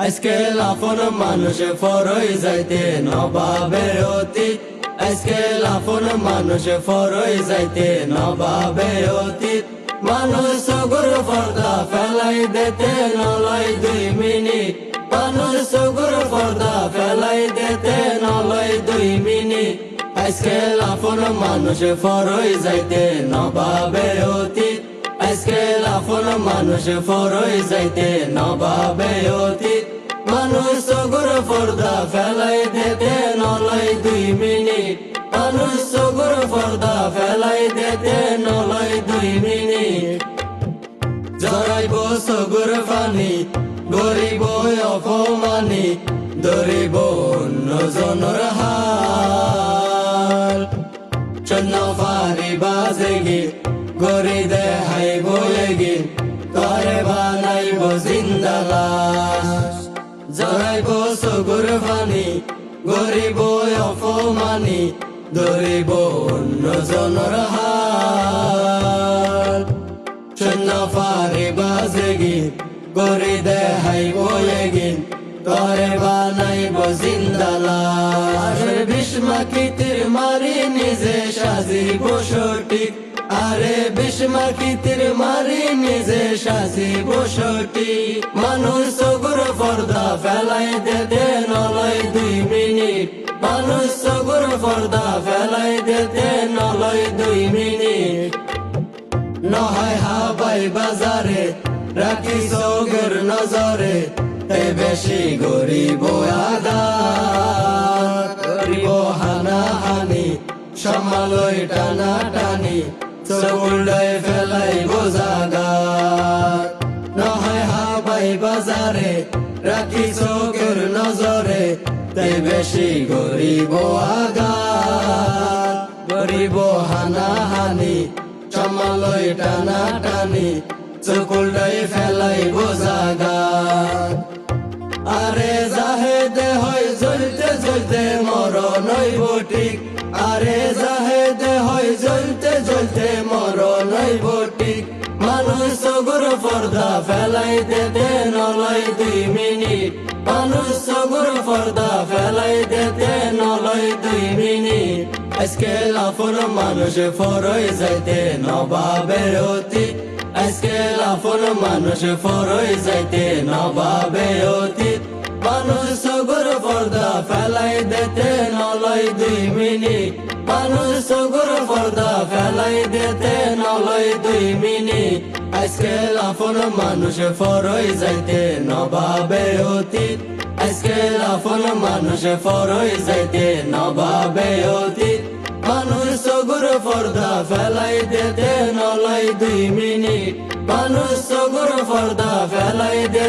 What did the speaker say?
আজকে লাফন মানুষ ফরই যাইতে নবাবের অতীত। আজকে লাফন মানুষ ফরই যাইতে নবাবের অতীত। মানুষ সগুর পর্দা ফেলাই দিতে নলয় 2 মিনিট। মানুষ সগুর পর্দা ফেলাই দিতে নলয় 2 মিনিট। আজকে লাফন মানুষ ফরই যাইতে নবাবের অতীত। আজকে লাফন মানুষ ফরই যাইতে নবাবের অতীত। মানুষ সগুর পর্দা ফেলাই দিতে নলয় 2 মিনিট। মানুষ সগুর পর্দা ফেলাই দিতে নলয় 2 মিনিট। জড়াইব সগুর পানি গরিব অপমানি, ধরিব অন্যজনের হাল। চন্ন পারি বাজেগি গরি দেখাইব এগিন, তরে বানাইব জিন্দা লাশ। জড়াইব সগুর পানি গরিব অপমানি, ধরিব অন্যজনের হাল। চন্ন পারি বাজেগি গরি দেখাইব এগিন, তরে বানাইব জিন্দা লাশ। বিষ্মাকিতির মারি নিজে সাজিব সঠিক। আরে বিষ্মাকিতির মারি নিজে সাজিব সঠিক। মানুষ সগুর পর্দা ফেলাই দিতে নলয় 2 মিনিট। মানুষ সগুর পর্দা ফেলাই দিতে নলয় 2 মিনিট। নহয় হাবাই বাজারে রাখি সগুর নজরে, তে বেশি গরিব আঘাত। গরিব হানাহানি সমালয় টানা টানি, সগুলাই ফেলাইব জাগাত। নহয় হাবাই বাজারে রাখি চোখের নজরে, তাই বেশি গরিব আঘাত। গরিব হানাহানি সমালয় টানা টানি, চকুলটাই ফেলাইব জাগাত। আরে জাহেদে হয় জ্বলতে জ্বলতে মরণ হইব ঠিক। আরে জাহেদে হয় জ্বলতে জ্বলতে মরণ হইব ঠিক। মানুষ সগুর পর্দা ফেলাই দিতে নলয় 2 মিনিট। মানুষ সগুর পর্দা ফেলাই দিতে নলয় 2 মিনিট। আজকে লাফন মানুষ ফরই যাইতে নবাবের অতীত। আজকে লাফন মানুষ ফরই যাইতে নবাবের অতীত। মানুষ সগুর পর্দা ফেলাই দিতে নলয় 2 মিনিট। মানুষ সগুর পর্দা ফেলাই দিতে নলয় 2 মিনিট। আজকে লাফন মানুষ ফরই যাইতে নবাবের অতীত। আজকে লাফন মানুষ ফরই যাইতে নবাবের অতীত। মানুষ সগুর পর্দা ফেলাই দিতে নলয় 2 মিনিট। মানুষ সগুর পর্দা ফেলাই দিতে